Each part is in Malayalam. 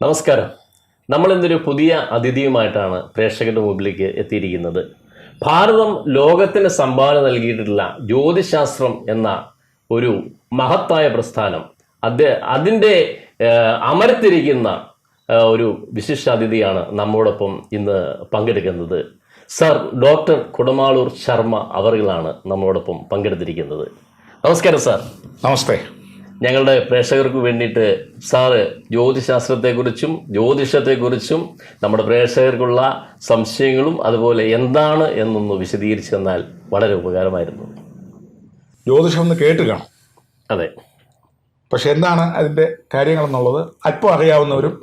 നമസ്കാരം. നമ്മളിന്നൊരു പുതിയ അതിഥിയുമായിട്ടാണ് പ്രേക്ഷകരുടെ മുമ്പിലേക്ക് എത്തിയിരിക്കുന്നത്. ഭാരതം ലോകത്തിന് സംഭാവന നൽകിയിട്ടുള്ള ജ്യോതിശാസ്ത്രം എന്ന ഒരു മഹത്തായ പ്രസ്ഥാനം അതിൻ്റെ അമരത്തിരിക്കുന്ന ഒരു വിശിഷ്ടാതിഥിയാണ് നമ്മോടൊപ്പം ഇന്ന് പങ്കെടുക്കുന്നത്. സർ ഡോക്ടർ കുടമാളൂർ ശർമ്മ അവറുകളാണ് നമ്മളോടൊപ്പം പങ്കെടുത്തിരിക്കുന്നത്. നമസ്കാരം സാർ. നമസ്തേ. ഞങ്ങളുടെ പ്രേക്ഷകർക്ക് വേണ്ടിയിട്ട് സാറ് ജ്യോതിശാസ്ത്രത്തെക്കുറിച്ചും ജ്യോതിഷത്തെക്കുറിച്ചും നമ്മുടെ പ്രേക്ഷകർക്കുള്ള സംശയങ്ങളും അതുപോലെ എന്താണ് എന്നൊന്ന് വിശദീകരിച്ചു തന്നാൽ വളരെ ഉപകാരമായിരുന്നു. ജ്യോതിഷം എന്ന് കേട്ട് കാണും, അതെ. പക്ഷെ എന്താണ് അതിൻ്റെ കാര്യങ്ങളെന്നുള്ളത് അല്പം അറിയാവുന്നവരും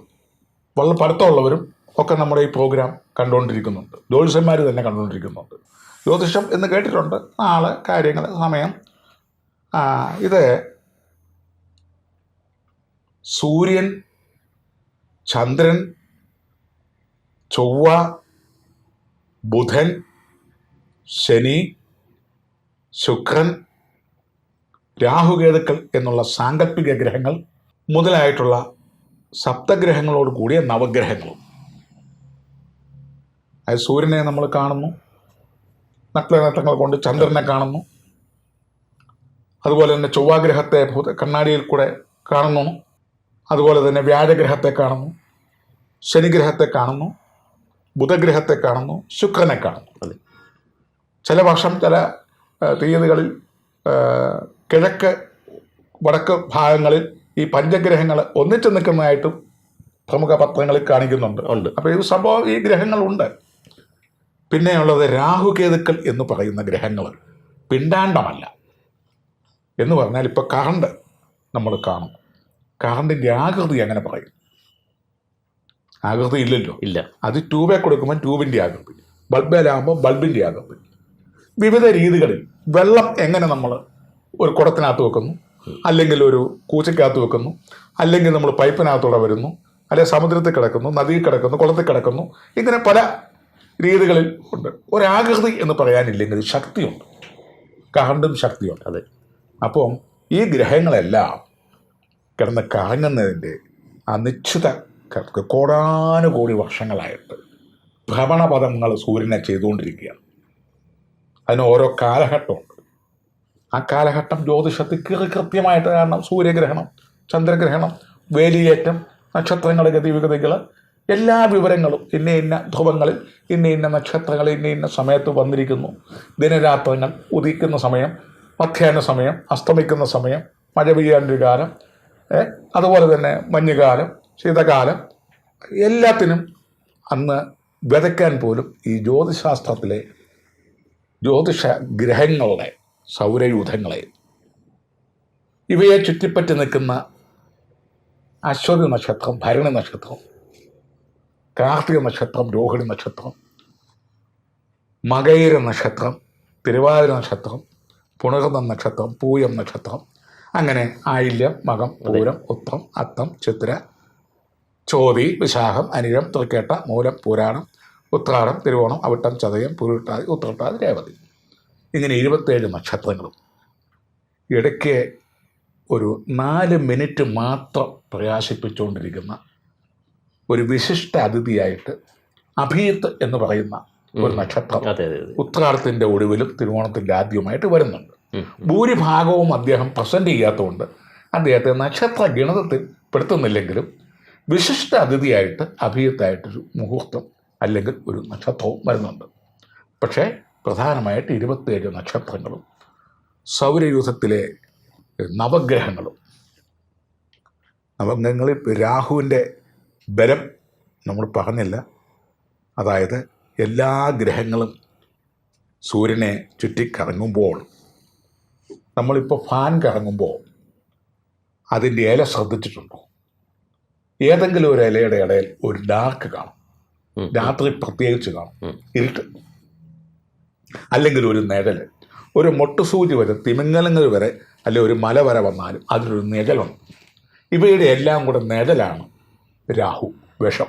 വളരെ പഠിത്തമുള്ളവരും ഒക്കെ നമ്മുടെ ഈ പ്രോഗ്രാം കണ്ടുകൊണ്ടിരിക്കുന്നുണ്ട്. ജ്യോതിഷന്മാർ തന്നെ കണ്ടുകൊണ്ടിരിക്കുന്നുണ്ട്. ജ്യോതിഷം എന്ന് കേട്ടിട്ടുണ്ട്, നാളെ കാര്യങ്ങൾ സമയം. ഇത് സൂര്യൻ, ചന്ദ്രൻ, ചൊവ്വ, ബുധൻ, ശനി, ശുക്രൻ, രാഹുകേതുക്കൾ എന്നുള്ള സാങ്കല്പിക ഗ്രഹങ്ങൾ മുതലായിട്ടുള്ള സപ്തഗ്രഹങ്ങളോട് കൂടിയ നവഗ്രഹങ്ങളും. അത് സൂര്യനെ നമ്മൾ കാണുന്നു, നക്ഷത്രങ്ങൾ കൊണ്ട് ചന്ദ്രനെ കാണുന്നു, അതുപോലെ തന്നെ ചൊവ്വാഗ്രഹത്തെ കണ്ണാടിയിൽ കൂടെ കാണുന്നു, അതുപോലെ തന്നെ വ്യാഴഗ്രഹത്തെ കാണുന്നു, ശനിഗ്രഹത്തെ കാണുന്നു, ബുധഗ്രഹത്തെ കാണുന്നു, ശുക്രനെ കാണുന്നു. ചില വർഷം ചില തീയതികളിൽ കിഴക്ക് വടക്ക് ഭാഗങ്ങളിൽ ഈ പഞ്ചഗ്രഹങ്ങൾ ഒന്നിച്ചു നിൽക്കുന്നതായിട്ടും പ്രമുഖ പത്രങ്ങളിൽ കാണിക്കുന്നുണ്ട്. അപ്പോൾ ഈ സംഭവം ഈ ഗ്രഹങ്ങളുണ്ട്. പിന്നെയുള്ളത് രാഹുകേതുക്കൾ എന്ന് പറയുന്ന ഗ്രഹങ്ങൾ പിണ്ടാണ്ടമല്ല. എന്ന് പറഞ്ഞാൽ ഇപ്പോൾ കറണ്ട് നമ്മൾ കാണും, കറണ്ടിൻ്റെ ആകൃതി അങ്ങനെ പറയും. ആകൃതി ഇല്ലല്ലോ, ഇല്ല. അത് ട്യൂബെ കൊടുക്കുമ്പോൾ ട്യൂബിൻ്റെ ആകൃതി, ബൾബിലാകുമ്പോൾ ബൾബിൻ്റെ ആകൃതി. വിവിധ രീതികളിൽ വെള്ളം എങ്ങനെ നമ്മൾ ഒരു കുടത്തിനകത്ത് വെക്കുന്നു, അല്ലെങ്കിൽ ഒരു കൂച്ചയ്ക്കകത്ത് വെക്കുന്നു, അല്ലെങ്കിൽ നമ്മൾ പൈപ്പിനകത്തൂടെ വരുന്നു, അല്ലെങ്കിൽ സമുദ്രത്തിൽ കിടക്കുന്നു, നദിയിൽ കിടക്കുന്നു, കുളത്തിൽ കിടക്കുന്നു, ഇങ്ങനെ പല രീതികളിൽ ഉണ്ട്. ഒരാകൃതി എന്ന് പറയാനില്ലെങ്കിൽ ശക്തിയുണ്ട്, കറണ്ടും ശക്തിയുണ്ട്. അതെ. അപ്പം ഈ ഗ്രഹങ്ങളെല്ലാം കിടന്ന് കറങ്ങുന്നതിൻ്റെ ആ നിശ്ചിത കോടാനുകോടി വർഷങ്ങളായിട്ട് ഭ്രമണപഥങ്ങൾ സൂര്യനെ ചെയ്തുകൊണ്ടിരിക്കുകയാണ്. അതിന് ഓരോ കാലഘട്ടമുണ്ട്. ആ കാലഘട്ടം ജ്യോതിഷത്തിൽ കൃത്യമായിട്ട് കാണണം. സൂര്യഗ്രഹണം, ചന്ദ്രഗ്രഹണം, വേലിയേറ്റം, നക്ഷത്രങ്ങളുടെ ഗതിവിഗതികൾ, എല്ലാ വിവരങ്ങളും ഇന്ന ഇന്ന ധ്രുവങ്ങളിൽ ഇന്ന ഇന്ന നക്ഷത്രങ്ങൾ ഇന്ന ഇന്ന സമയത്ത് വന്നിരിക്കുന്നു, ദിനരാത്രങ്ങൾ, ഉദിക്കുന്ന സമയം, മധ്യാഹ്ന സമയം, അസ്തമിക്കുന്ന സമയം, മഴ പെയ്യാണ്ടൊരു കാലം, അതുപോലെ തന്നെ മഞ്ഞുകാലം, ശീതകാലം, എല്ലാത്തിനും അന്ന് വിതയ്ക്കാൻ പോലും ഈ ജ്യോതിശാസ്ത്രത്തിലെ ജ്യോതിഷ ഗ്രഹങ്ങളുടെ സൗരയൂഥങ്ങളെ ഇവയെ ചുറ്റിപ്പറ്റി നിൽക്കുന്ന അശ്വതി നക്ഷത്രം, ഭരണി നക്ഷത്രം, കാർത്തിക നക്ഷത്രം, രോഹിണി നക്ഷത്രം, മകയിര നക്ഷത്രം, തിരുവാതിര നക്ഷത്രം, പുണർന്ന നക്ഷത്രം, പൂയം നക്ഷത്രം, അങ്ങനെ ആയില്യം, മകം, പൂരം, ഉത്രം, അത്തം, ചിത്തിര, ചോതി, വിശാഖം, അനിഴം, തൃക്കേട്ട, മൂലം, പൂരാടം, ഉത്രാടം, തിരുവോണം, അവിട്ടം, ചതയം, പുരുട്ടാതി, ഉത്രട്ടാതി, രേവതി, ഇങ്ങനെ 27 നക്ഷത്രങ്ങളും. ഇടയ്ക്ക് ഒരു 4 മിനിറ്റ് മാത്രം പ്രകാശിപ്പിച്ചുകൊണ്ടിരിക്കുന്ന ഒരു വിശിഷ്ട അതിഥിയായിട്ട് അഭിജിത്ത് എന്ന് പറയുന്ന ഒരു നക്ഷത്രം ഉത്രാടത്തിൻ്റെ ഒടുവിലും തിരുവോണത്തിൻ്റെ ആദ്യവുമായിട്ട് വരുന്നുണ്ട്. ഭൂരിഭാഗവും അദ്ദേഹം പ്രസൻറ്റ് ചെയ്യാത്തതുകൊണ്ട് അദ്ദേഹത്തെ നക്ഷത്ര ഗണിതത്തിൽ പെടുത്തുന്നില്ലെങ്കിലും വിശിഷ്ട അതിഥിയായിട്ട് അഭിജിത്തായിട്ടൊരു മുഹൂർത്തം അല്ലെങ്കിൽ ഒരു നക്ഷത്രവും വരുന്നുണ്ട്. പക്ഷേ പ്രധാനമായിട്ട് 27 നക്ഷത്രങ്ങളും സൗരയൂഥത്തിലെ നവഗ്രഹങ്ങളും. നവഗ്രഹങ്ങളിൽ രാഹുവിൻ്റെ ബലം നമ്മൾ പറഞ്ഞില്ല. അതായത് എല്ലാ ഗ്രഹങ്ങളും സൂര്യനെ ചുറ്റിക്കറങ്ങുമ്പോൾ, നമ്മളിപ്പോൾ ഫാൻ കറങ്ങുമ്പോൾ അതിൻ്റെ ഇല ശ്രദ്ധിച്ചിട്ടുണ്ടോ? ഏതെങ്കിലും ഒരു ഇലയുടെ ഇടയിൽ ഒരു ഡാർക്ക് കാണും, രാത്രി പ്രത്യേകിച്ച് കാണും, ഇരുട്ട്, അല്ലെങ്കിൽ ഒരു നിഴൽ, ഒരു മൊട്ടുസൂചി വരെ, തിമിങ്ങലങ്ങൾ വരെ, അല്ലെങ്കിൽ ഒരു മല വരെ വന്നാലും അതിനൊരു നിഴലുണ്ട്. ഇവയുടെ എല്ലാം കൂടെ നിഴലാണ് രാഹു, വിഷം.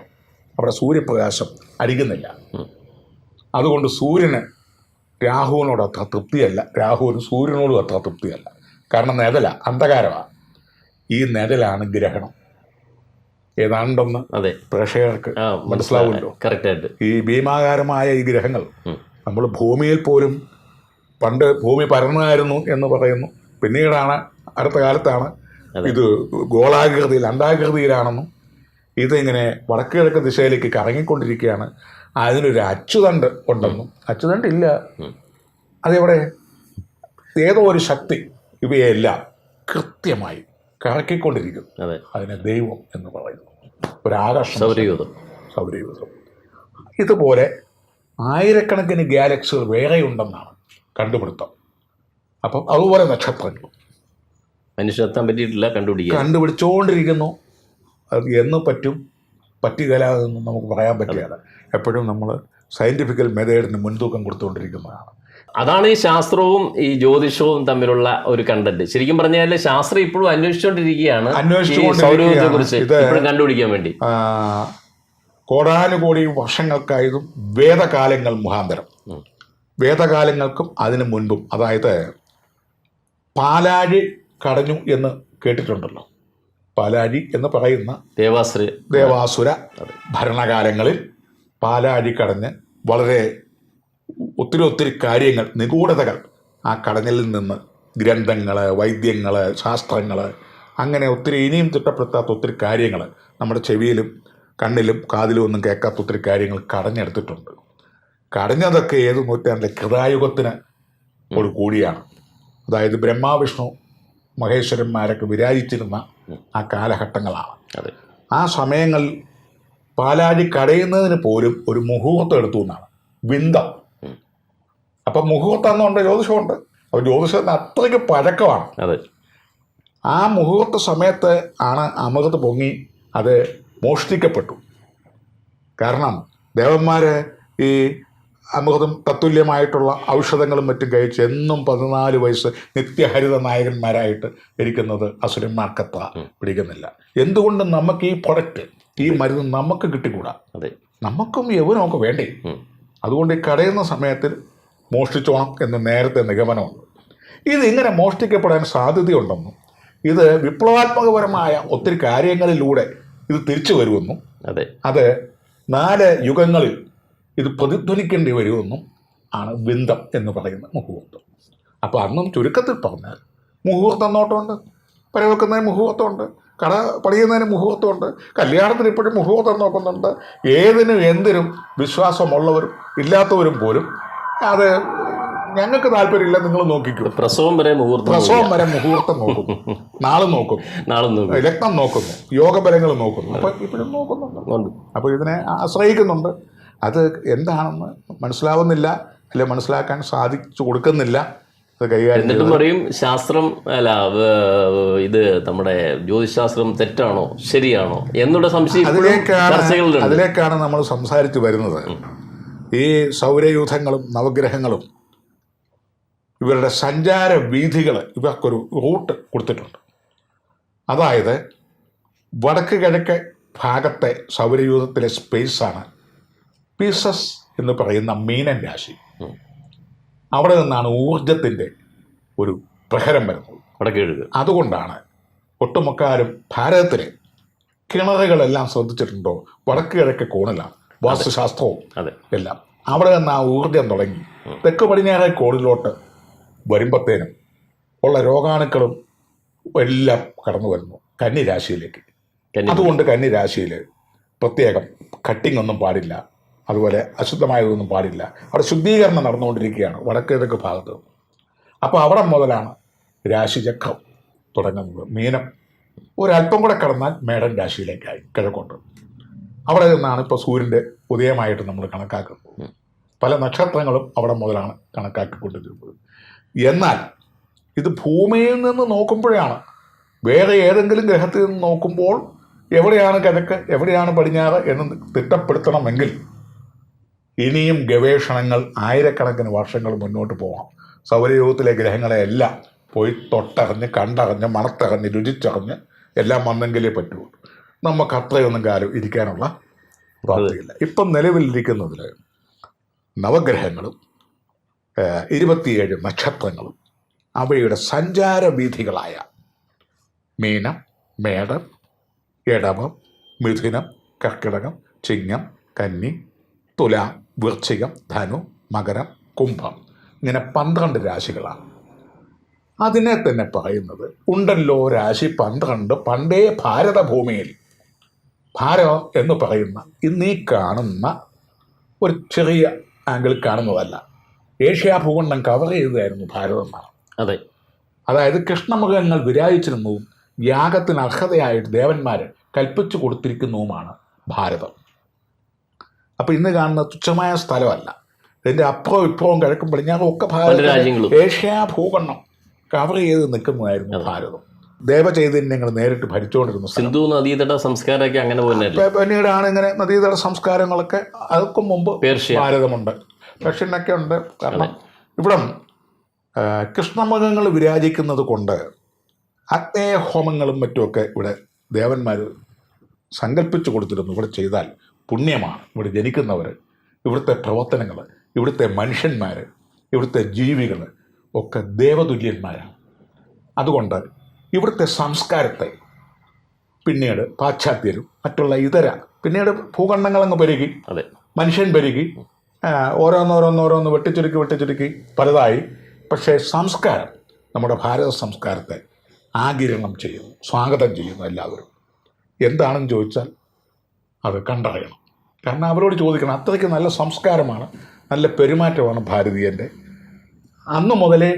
അവിടെ സൂര്യപ്രകാശം അടിക്കുന്നില്ല. അതുകൊണ്ട് സൂര്യന് രാഹുവിനോട് അത്ര തൃപ്തിയല്ല, രാഹുവിന് സൂര്യനോടും അത്ര തൃപ്തിയല്ല. കാരണം നിഴല, അന്ധകാരമാണ്. ഈ നിഴലാണ് ഗ്രഹണം. ഏതാണ്ടെന്ന് അതെ പ്രേക്ഷകർക്ക് ആ മനസ്സിലാവുമല്ലോ. കറക്റ്റായിട്ട്. ഈ ഭീമാകാരമായ ഈ ഗ്രഹങ്ങൾ നമ്മൾ ഭൂമിയിൽ പോലും പണ്ട് ഭൂമി പരന്നതായിരുന്നു എന്ന് പറയുന്നു. പിന്നീടാണ് അടുത്ത കാലത്താണ് ഇത് ഗോളാകൃതിയിൽ അണ്ഡാകൃതിയിലാണെന്നും ഇതിങ്ങനെ വടക്ക് കിഴക്ക് ദിശയിലേക്ക് കറങ്ങിക്കൊണ്ടിരിക്കുകയാണ്, അതിനൊരു അച്ചുതണ്ട് ഉണ്ടെന്നും. അച്ചുതണ്ട് ഇല്ല, അതെവിടെ? ഏതോ ഒരു ശക്തി ഇവയെല്ലാം കൃത്യമായി കറക്കിക്കൊണ്ടിരിക്കുന്നു. അതിനെ ദൈവം എന്ന് പറയുന്നു. ഒരാകർഷണം, സൗരയൂഥം. ഇതുപോലെ ആയിരക്കണക്കിന് ഗാലക്സികൾ വേറെയുണ്ടെന്നാണ് കണ്ടുപിടുത്തം. അപ്പം അതുപോലെ നക്ഷത്രങ്ങൾ മനുഷ്യനെത്താൻ പറ്റിയിട്ടില്ല, കണ്ടുപിടിച്ചുകൊണ്ടിരിക്കുന്നു. അത് എന്ന് പറ്റുകയില്ല എന്നൊന്നും നമുക്ക് പറയാൻ പറ്റില്ല. എപ്പോഴും നമ്മൾ സയൻറ്റിഫിക്കൽ മെത്തേഡിന് മുൻതൂക്കം കൊടുത്തുകൊണ്ടിരിക്കുന്നതാണ്. അതാണ് ഈ ശാസ്ത്രവും ഈ ജ്യോതിഷവും തമ്മിലുള്ള ഒരു കണ്ടന്റ്. ശരിക്കും പറഞ്ഞാൽ ശാസ്ത്രം ഇപ്പോഴും അന്വേഷിച്ചുകൊണ്ടിരിക്കുകയാണ് സൗരയൂഥത്തെക്കുറിച്ച് ഇപ്പോഴും കണ്ടുപിടിക്കാൻ വേണ്ടി. കോടാനുകോടി വർഷങ്ങൾക്കായതും വേദകാലങ്ങൾ മുഖാന്തരം, വേദകാലങ്ങൾക്കും അതിനു മുൻപും, അതായത് പാലാഴി കടഞ്ഞു എന്ന് കേട്ടിട്ടുണ്ടല്ലോ. പാലാഴി എന്ന് പറയുന്ന ദേവാസുര ഭരണകാലങ്ങളിൽ പാലാഴി കടഞ്ഞ് വളരെ ഒത്തിരി കാര്യങ്ങൾ, നിഗൂഢതകൾ ആ കടഞ്ഞലിൽ നിന്ന് ഗ്രന്ഥങ്ങൾ, വൈദ്യങ്ങൾ, ശാസ്ത്രങ്ങൾ, അങ്ങനെ ഒത്തിരി ഇനിയും തിട്ടപ്പെടുത്താത്ത ഒത്തിരി കാര്യങ്ങൾ, നമ്മുടെ ചെവിയിലും കണ്ണിലും കാതിലും ഒന്നും കേൾക്കാത്ത ഒത്തിരി കാര്യങ്ങൾ കടഞ്ഞെടുത്തിട്ടുണ്ട്. കടഞ്ഞതൊക്കെ ഏത് നൂറ്റാണ്ടിലെ കൃതായുഗത്തിന് ഒരു കൂടിയാണ്. അതായത് ബ്രഹ്മാവിഷ്ണു മഹേശ്വരന്മാരൊക്കെ വിരാജിച്ചിരുന്ന ആ കാലഘട്ടങ്ങളാണ്. ആ സമയങ്ങളിൽ പാലാഴി കടയുന്നതിന് പോലും ഒരു മുഹൂർത്തം എടുത്തു എന്നാണ്, വിന്തം. അപ്പം മുഹൂർത്തം എന്നുണ്ട്, ജ്യോതിഷമുണ്ട്. അപ്പോൾ ജ്യോതിഷത്തിന് അത്രയ്ക്ക് പഴക്കമാണ്. ആ മുഹൂർത്ത സമയത്ത് ആണ് അമൃത് പൊങ്ങി അത് മോഷ്ടിക്കപ്പെട്ടു. കാരണം ദേവന്മാർ ഈ അമൃതം തത്തുല്യമായിട്ടുള്ള ഔഷധങ്ങളും മറ്റും കഴിച്ച് എന്നും 14 വയസ്സ് നിത്യഹരിത നായകന്മാരായിട്ട് ഇരിക്കുന്നത് അസുരന്മാർക്കത്ര പിടിക്കുന്നില്ല. എന്തുകൊണ്ട് നമുക്ക് ഈ പ്രൊഡക്റ്റ്, ഈ മരുന്ന് നമുക്ക് കിട്ടിക്കൂടാ? നമുക്കും യൗവനമൊക്കെ വേണ്ടേ? അതുകൊണ്ട് ഈ കടയുന്ന സമയത്തിൽ മോഷ്ടിച്ചോണം എന്ന് നേരത്തെ നിഗമനമുണ്ട്. ഇതിങ്ങനെ മോഷ്ടിക്കപ്പെടാൻ സാധ്യതയുണ്ടെന്നും ഇത് വിപ്ലവാത്മകപരമായ ഒത്തിരി കാര്യങ്ങളിലൂടെ ഇത് തിരിച്ചു വരുമെന്നും അത് 4 യുഗങ്ങളിൽ ഇത് പ്രതിധ്വനിക്കേണ്ടി വരുമെന്നും ആണ് വിന്തം എന്ന് പറയുന്ന മുഹൂർത്തം. അപ്പോൾ അന്നും ചുരുക്കത്തിൽ പറഞ്ഞാൽ മുഹൂർത്തം നോട്ടമുണ്ട്, പരവെക്കുന്നതിന് മുഹൂർത്തമുണ്ട്, കട പണിയുന്നതിന് മുഹൂർത്തമുണ്ട്, കല്യാണത്തിന് ഇപ്പോഴും മുഹൂർത്തം നോക്കുന്നുണ്ട്. ഏതിനും എന്തിനും വിശ്വാസമുള്ളവരും ഇല്ലാത്തവരും പോലും അത് ഞങ്ങൾക്ക് താല്പര്യമില്ല, നിങ്ങൾ നോക്കിക്കൂ. പ്രസവം വരെ മുഹൂർത്തം നോക്കുന്നു, നാളും നോക്കുന്നു, ലഗ്നം നോക്കുന്നു, യോഗബലങ്ങൾ നോക്കുന്നു. അപ്പം ഇപ്പോഴും നോക്കുന്നുണ്ട്. അപ്പോൾ ഇതിനെ ആശ്രയിക്കുന്നുണ്ട്. അത് എന്താണെന്ന് മനസ്സിലാവുന്നില്ല, അല്ലെ മനസ്സിലാക്കാൻ സാധിച്ചു കൊടുക്കുന്നില്ല. എന്നിട്ടും പറയും ശാസ്ത്രം അല്ല, ഇത് നമ്മുടെ ജ്യോതിശാസ്ത്രം തെറ്റാണോ ശരിയാണോ എന്നുള്ള സംശയം. അതിലേക്കാണ് നമ്മൾ സംസാരിച്ചു വരുന്നത്. ഈ സൗരയൂഥങ്ങളും നവഗ്രഹങ്ങളും ഇവരുടെ സഞ്ചാര വീഥികൾ ഇവർക്കൊരു റൂട്ട് കൊടുത്തിട്ടുണ്ട്. അതായത് വടക്ക് കിഴക്ക് ഭാഗത്തെ സൗരയൂഥത്തിലെ സ്പേസാണ് പീസസ് എന്ന് പറയുന്ന മീനൻ രാശി. അവിടെ നിന്നാണ് ഊർജത്തിൻ്റെ ഒരു പ്രഹരം വരുന്നത്. അതുകൊണ്ടാണ് ഒട്ടുമുക്കാലും ഭാരതത്തിലെ കിണറുകളെല്ലാം ശ്രദ്ധിച്ചിട്ടുണ്ടോ, വടക്ക് കിഴക്ക് കോണിലാണ് വാസ്തുശാസ്ത്രവും എല്ലാം. അവിടെ നിന്ന് ആ ഊർജം തുടങ്ങി തെക്ക് പടിഞ്ഞാറേ കോണിലോട്ട് വരുമ്പോഴത്തേനും ഉള്ള രോഗാണുക്കളും എല്ലാം കടന്നു വരുന്നു കന്നിരാശിയിലേക്ക്. അതുകൊണ്ട് കന്നിരാശിയിൽ പ്രത്യേകം കട്ടിംഗ് ഒന്നും പാടില്ല, അതുപോലെ അശുദ്ധമായതൊന്നും പാടില്ല. അവിടെ ശുദ്ധീകരണം നടന്നുകൊണ്ടിരിക്കുകയാണ് വടക്ക് കിഴക്ക് ഭാഗത്ത്. അപ്പോൾ അവിടെ മുതലാണ് രാശിചക്രം തുടങ്ങുന്നത്. മീനം ഒരല്പം കൂടെ കടന്നാൽ മേടൻ രാശിയിലേക്കായി കിഴക്കോട്ട്. അവിടെ നിന്നാണ് ഇപ്പോൾ സൂര്യൻ്റെ ഉദയമായിട്ട് നമ്മൾ കണക്കാക്കുന്നത്. പല നക്ഷത്രങ്ങളും അവിടെ മുതലാണ് കണക്കാക്കിക്കൊണ്ടിരിക്കുന്നത്. എന്നാൽ ഇത് ഭൂമിയിൽ നിന്ന് നോക്കുമ്പോഴാണ്. വേറെ ഏതെങ്കിലും ഗ്രഹത്തിൽ നിന്ന് നോക്കുമ്പോൾ എവിടെയാണ് കിഴക്ക്, എവിടെയാണ് പടിഞ്ഞാറ് എന്ന് തിട്ടപ്പെടുത്തണമെങ്കിൽ ഇനിയും ഗവേഷണങ്ങൾ ആയിരക്കണക്കിന് വർഷങ്ങൾ മുന്നോട്ട് പോകണം. സൗരയൂഥത്തിലെ ഗ്രഹങ്ങളെല്ലാം പോയി തൊട്ടറിഞ്ഞ് കണ്ടറിഞ്ഞ് മണത്തറിഞ്ഞ് രുചിച്ചറിഞ്ഞ് എല്ലാം വന്നെങ്കിലേ പറ്റുള്ളൂ. നമുക്ക് അത്രയൊന്നും കാലം ഇരിക്കാനുള്ള പ്രാപ്തിയില്ല. ഇപ്പം നിലവിലിരിക്കുന്നതിൽ നവഗ്രഹങ്ങളും 27 നക്ഷത്രങ്ങളും അവയുടെ സഞ്ചാരവീഥികളായ മീനം, മേടം, ഇടവം, മിഥുനം, കർക്കിടകം, ചിങ്ങം, കന്നി, തുലാം, വൃശ്ചികം, ധനു, മകരം, കുംഭം, ഇങ്ങനെ 12 രാശികളാണ്. അതിനെ തന്നെ പറയുന്നത് ഉണ്ടല്ലോ രാശി 12 പണ്ടേ ഭാരതഭൂമിയിൽ ഭാരതം എന്ന് പറയുന്ന ഇന്നീ കാണുന്ന ഒരു ചെറിയ ആംഗിൾ കാണുന്നതല്ല, ഏഷ്യാ ഭൂഖണ്ഡം കവർ ചെയ്തതായിരുന്നു ഭാരതം എന്നാണ്. അതെ, അതായത് കൃഷ്ണമൃഗങ്ങൾ വിരാജിച്ചിരുന്നതും യാഗത്തിന് അർഹതയായിട്ട് ദേവന്മാർ കൽപ്പിച്ചു കൊടുത്തിരിക്കുന്നതുമാണ് ഭാരതം. അപ്പം ഇന്ന് കാണുന്ന തുച്ഛമായ സ്ഥലമല്ല, ഇതിൻ്റെ അപ്പുറവും ഇപ്പുറവും കിഴക്കും പടിഞ്ഞാറും ഒക്കെ ഭാരതം ഏഷ്യാ ഭൂഖണ്ഡം കവർ ചെയ്ത് നിൽക്കുന്നതായിരുന്നു ഭാരതം. ദേവചൈതന്യങ്ങൾ നേരിട്ട് ഭരിച്ചുകൊണ്ടിരുന്നു. സിന്ധു നദീതട സംസ്കാരമൊക്കെ അങ്ങനെ പിന്നീടാണ് ഇങ്ങനെ നദീതട സംസ്കാരങ്ങളൊക്കെ. അതൊക്കെ മുമ്പ് ഭാരതമുണ്ട്, പേർഷ്യനൊക്കെ ഉണ്ട്. കാരണം ഇവിടെ കൃഷ്ണമൃഗങ്ങൾ വിരാജിക്കുന്നത് കൊണ്ട് അഗ്നേയഹോമങ്ങളും മറ്റുമൊക്കെ ഇവിടെ ദേവന്മാർ സങ്കല്പിച്ചു കൊടുത്തിരുന്നു. ഇവിടെ ചെയ്താൽ പുണ്യമാണ്. ഇവിടെ ജനിക്കുന്നവർ, ഇവിടുത്തെ പ്രവർത്തനങ്ങൾ, ഇവിടുത്തെ മനുഷ്യന്മാർ, ഇവിടുത്തെ ജീവികൾ ഒക്കെ ദേവതുല്യന്മാരാണ്. അതുകൊണ്ട് ഇവിടുത്തെ സംസ്കാരത്തെ പിന്നീട് പാശ്ചാത്യരും മറ്റുള്ള പിന്നീട് ഭൂഖണ്ഡങ്ങളങ്ങ് പെരുകി, മനുഷ്യൻ പെരുകി, ഓരോന്നോരോന്നോരോന്ന് വെട്ടിച്ചുരുക്കി പലതായി. പക്ഷേ സംസ്കാരം, നമ്മുടെ ഭാരത സംസ്കാരത്തെ ആഗിരണം ചെയ്യുന്നു, സ്വാഗതം ചെയ്യുന്നു എല്ലാവരും. എന്താണെന്ന് ചോദിച്ചാൽ അത് കണ്ടറിയണം. കാരണം അവരോട് ചോദിക്കണം. അത്രയ്ക്ക് നല്ല സംസ്കാരമാണ്, നല്ല പെരുമാറ്റമാണ് ഭാരതീയൻ്റെ. അന്നു മുതലേ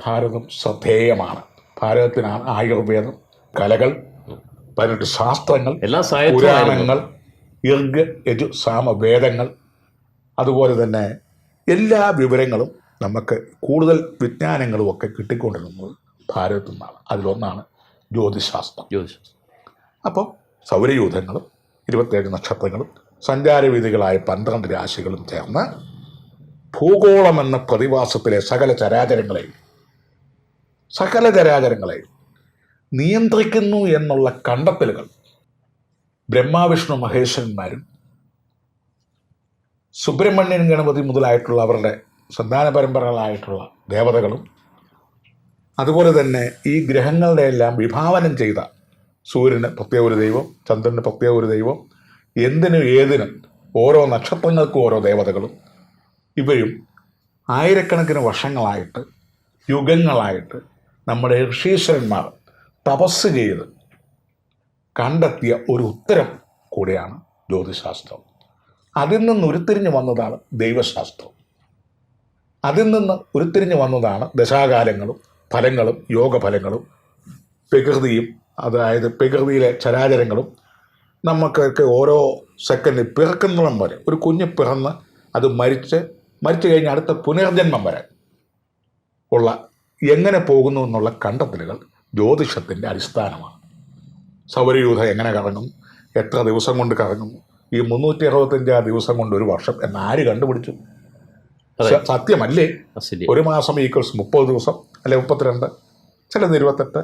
ഭാരതം ശ്രദ്ധേയമാണ്. ഭാരതത്തിനാണ് ആയുർവേദം, കലകൾ, 18 ശാസ്ത്രങ്ങൾ, പുരാണങ്ങൾ, ഋഗ്, യജു, സാമ വേദങ്ങൾ, അതുപോലെ തന്നെ എല്ലാ വിവരങ്ങളും നമുക്ക് കൂടുതൽ വിജ്ഞാനങ്ങളും ഒക്കെ കിട്ടിക്കൊണ്ടിരുന്നത് ഭാരതത്തിൽ നിന്നാണ്. അതിലൊന്നാണ് ജ്യോതിശാസ്ത്രം. അപ്പോൾ സൗരയൂഥങ്ങളും 27 നക്ഷത്രങ്ങളും സഞ്ചാരവിധികളായ 12 രാശികളും ചേർന്ന് ഭൂഗോളമെന്ന പ്രതിഭാസത്തിലെ സകല ചരാചരങ്ങളെയും നിയന്ത്രിക്കുന്നു എന്നുള്ള കണ്ടെത്തലുകൾ ബ്രഹ്മാവിഷ്ണു മഹേശ്വരന്മാരും സുബ്രഹ്മണ്യൻ ഗണപതി മുതലായിട്ടുള്ള അവരുടെ സന്താന പരമ്പരകളായിട്ടുള്ള ദേവതകളും, അതുപോലെ തന്നെ ഈ ഗ്രഹങ്ങളുടെ എല്ലാം വിഭാവനം ചെയ്ത സൂര്യന് പ്രത്യേക ഒരു ദൈവം, ചന്ദ്രന് പ്രത്യേക ഒരു ദൈവം, എന്തിനും ഏതിനും ഓരോ നക്ഷത്രങ്ങൾക്കും ഓരോ ദേവതകളും, ഇവയും ആയിരക്കണക്കിന് വർഷങ്ങളായിട്ട്, യുഗങ്ങളായിട്ട് നമ്മുടെ ഋഷീശ്വരന്മാർ തപസ് ചെയ്ത് കണ്ടെത്തിയ ഒരു ഉത്തരം കൂടിയാണ് ജ്യോതിശാസ്ത്രം. അതിൽ നിന്ന് ഉരുത്തിരിഞ്ഞ് വന്നതാണ് ദൈവശാസ്ത്രം. അതിൽ നിന്ന് ഉരുത്തിരിഞ്ഞ് വന്നതാണ് ദശാകാലങ്ങളും ഫലങ്ങളും യോഗഫലങ്ങളും പ്രകൃതിയും. അതായത് പ്രകൃതിയിലെ ചരാചരങ്ങളും നമുക്കൊക്കെ ഓരോ സെക്കൻഡിൽ പിറക്കുന്നിടം വരെ, ഒരു കുഞ്ഞ് പിറന്ന് അത് മരിച്ച് കഴിഞ്ഞ് അടുത്ത പുനർജന്മം വരെ ഉള്ള എങ്ങനെ പോകുന്നു എന്നുള്ള കണ്ടെത്തലുകൾ ജ്യോതിഷത്തിൻ്റെ അടിസ്ഥാനമാണ്. സൗരയൂഥം എങ്ങനെ കറങ്ങും, എത്ര ദിവസം കൊണ്ട് കറങ്ങും, ഈ 365 ദിവസം കൊണ്ട് ഒരു വർഷം എന്നാര് കണ്ടുപിടിച്ചു? സത്യമല്ലേ? ഒരു മാസം ഈക്വൽസ് 30 ദിവസം, അല്ലെ 32, ചിലത് 28.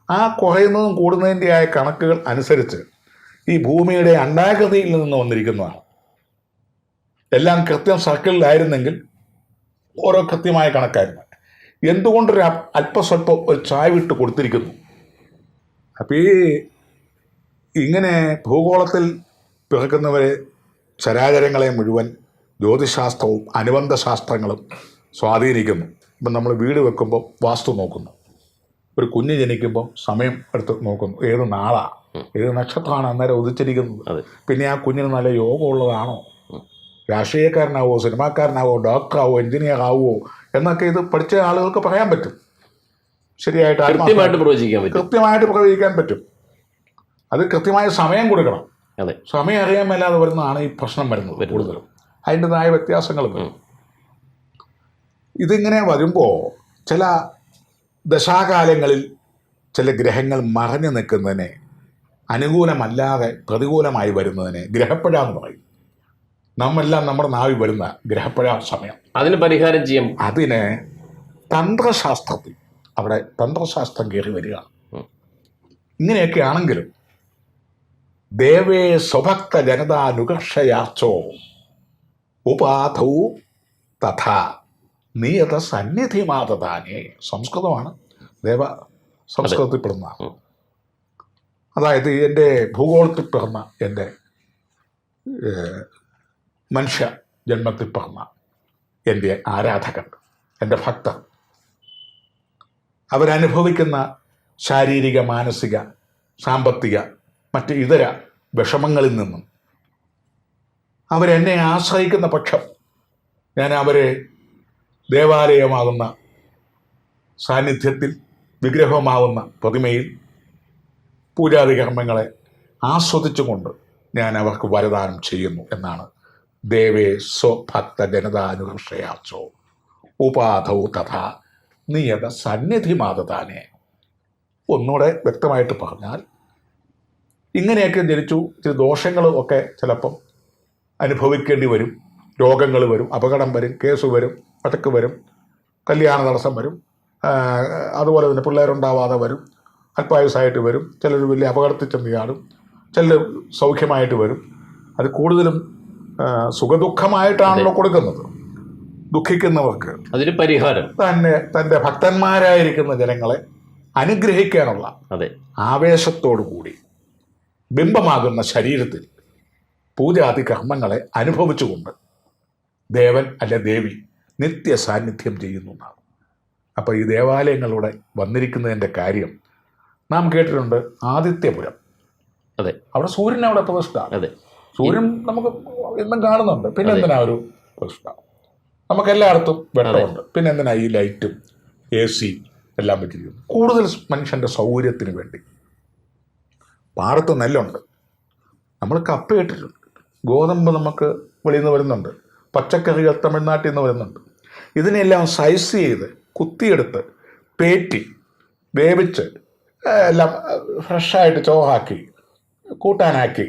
ആ കുറയുന്നതും കൂടുന്നതിൻ്റെ ആയ കണക്കുകൾ അനുസരിച്ച് ഈ ഭൂമിയുടെ അണ്ഡാകൃതിയിൽ നിന്ന് വന്നിരിക്കുന്നതാണ്. എല്ലാം കൃത്യം സർക്കിളിലായിരുന്നെങ്കിൽ ഓരോ കൃത്യമായ കണക്കായിരുന്നു. എന്തുകൊണ്ടൊരു അല്പസ്വല്പം ഒരു ചായ്വിട്ട് കൊടുത്തിരിക്കുന്നു? അപ്പോൾ ഇങ്ങനെ ഭൂഗോളത്തിൽ പിറക്കുന്നവരെ ചരാചരങ്ങളെ മുഴുവൻ ജ്യോതിശാസ്ത്രവും അനുബന്ധ ശാസ്ത്രങ്ങളും സ്വാധീനിക്കുന്നു. ഇപ്പം നമ്മൾ വീട് വെക്കുമ്പോൾ വാസ്തു നോക്കുന്നു, ഒരു കുഞ്ഞ് ജനിക്കുമ്പോൾ സമയം എടുത്ത് നോക്കുന്നു, ഏത് നാളാണ്, ഏത് നക്ഷത്രമാണ് അന്നേരം ഉദിച്ചിരിക്കുന്നത്, പിന്നെ ആ കുഞ്ഞിന് നല്ല യോഗമുള്ളതാണോ, രാഷ്ട്രീയക്കാരനാവോ, സിനിമാക്കാരനാവോ, ഡോക്ടറാവോ, എഞ്ചിനീയർ ആവുമോ എന്നൊക്കെ ഇത് പഠിച്ച ആളുകൾക്ക് പറയാൻ പറ്റും. ശരിയായിട്ട് കൃത്യമായിട്ട് പ്രവചിക്കാൻ പറ്റും. അത് കൃത്യമായ സമയം കൊടുക്കണം. സമയം അറിയാൻ മേലാതെ വരുന്നതാണ് ഈ പ്രശ്നം വരുന്നത്. കൂടുതലും അതിൻ്റെതായ വ്യത്യാസങ്ങൾ വരും. ഇതിങ്ങനെ വരുമ്പോൾ ചില ദശാകാലങ്ങളിൽ ചില ഗ്രഹങ്ങൾ മറഞ്ഞു നിൽക്കുന്നതിനെ, അനുകൂലമല്ലാതെ പ്രതികൂലമായി വരുന്നതിനെ ഗ്രഹപ്പഴ എന്ന് പറയും. നമ്മെല്ലാം നമ്മുടെ നാവിൽ വരുന്ന ഗ്രഹപ്പഴ സമയം. അതിന് പരിഹാരം ചെയ്യാം. അതിന് തന്ത്രശാസ്ത്രത്തിൽ അവിടെ തന്ത്രശാസ്ത്രം കയറി വരികയാണ്. ഇങ്ങനെയൊക്കെ ആണെങ്കിലും ദേവേ സ്വഭക്ത ജനതാനുകർഷയാർച്ചോ ഉപാധൗ തഥാ നിയത സന്നിധിമാതദാനേ. സംസ്കൃതമാണ്, ദേവ സംസ്കൃതത്തിൽപ്പെടുന്നതാണ്. അതായത് എൻ്റെ ഭൂഗോളത്തിൽ പിറന്ന എൻ്റെ മനുഷ്യ ജന്മത്തിൽ പിറന്ന എൻ്റെ ആരാധകർ, എൻ്റെ ഭക്തർ, അവരനുഭവിക്കുന്ന ശാരീരിക, മാനസിക, സാമ്പത്തിക മറ്റ് ഇതര വിഷമങ്ങളിൽ നിന്നും അവരെന്നെ ആശ്രയിക്കുന്ന പക്ഷം ഞാൻ അവരെ ദേവാലയമാകുന്ന സാന്നിധ്യത്തിൽ, വിഗ്രഹമാകുന്ന പ്രതിമയിൽ പൂജാതി കർമ്മങ്ങളെ ആസ്വദിച്ചുകൊണ്ട് ഞാൻ അവർക്ക് വരദാനം ചെയ്യുന്നു എന്നാണ് ദേവേ സ്വഭക്ത ജനതാനുഹർഷയാച്ചോ ഉപാധൗ തഥാ നിയത സന്നിധി മാതതാനെ. ഒന്നുകൂടെ വ്യക്തമായിട്ട് പറഞ്ഞാൽ, ഇങ്ങനെയൊക്കെ ജനിച്ചു ചില ദോഷങ്ങളും ഒക്കെ ചിലപ്പം അനുഭവിക്കേണ്ടി വരും. രോഗങ്ങൾ വരും, അപകടം വരും, കേസ് വരും, വഴക്ക് വരും, കല്യാണ തടസ്സം വരും, അതുപോലെ തന്നെ പിള്ളേരുണ്ടാവാതെ വരും, അല്പായുസായിട്ട് വരും, ചിലർ വലിയ അപകടത്തിൽ ചെന്ന് ചാടും, ചിലർ സൗഖ്യമായിട്ട് വരും. അത് കൂടുതലും സുഖദുഃഖമായിട്ടാണല്ലോ കൊടുക്കുന്നത്. ദുഃഖിക്കുന്നവർക്ക് അതൊരു പരിഹാരം തന്നെ തൻ്റെ ഭക്തന്മാരായിരിക്കുന്ന ജനങ്ങളെ അനുഗ്രഹിക്കാനുള്ള ആവേശത്തോടു കൂടി ബിംബമാകുന്ന ശരീരത്തിൽ പൂജാതി കർമ്മങ്ങളെ അനുഭവിച്ചുകൊണ്ട് ദേവൻ അല്ലെ ദേവി നിത്യ സാന്നിധ്യം ചെയ്യുന്നു എന്നാണ്. അപ്പോൾ ഈ ദേവാലയങ്ങളിലൂടെ വന്നിരിക്കുന്നതിൻ്റെ കാര്യം നാം കേട്ടിട്ടുണ്ട്. ആദിത്യപുരം, അതെ, അവിടെ സൂര്യൻ അവിടെ പ്രതിഷ്ഠ. അതെ, സൂര്യൻ നമുക്ക് എന്നും കാണുന്നുണ്ട്. പിന്നെ എന്തിനാ ഒരു പ്രതിഷ്ഠ? നമുക്ക് എല്ലായിടത്തും വെട്ടമുണ്ട്. പിന്നെ എന്തിനാ ഈ ലൈറ്റും AC എല്ലാം വെച്ചിരിക്കുന്നു? കൂടുതൽ മനുഷ്യൻ്റെ സൗകര്യത്തിന് വേണ്ടി. പാടത്ത് നെല്ലുണ്ട്, നമ്മൾ കപ്പ ഇട്ടിട്ടുണ്ട്, ഗോതമ്പ് നമുക്ക് വെളിയിൽ നിന്ന് വരുന്നുണ്ട്, പച്ചക്കറികൾ തമിഴ്നാട്ടിൽ നിന്ന് വരുന്നുണ്ട്. ഇതിനെല്ലാം സൈസ് ചെയ്ത് കുത്തിയെടുത്ത് പേറ്റി വേവിച്ച് എല്ലാം ഫ്രഷായിട്ട് ചോറാക്കി കൂട്ടാനാക്കി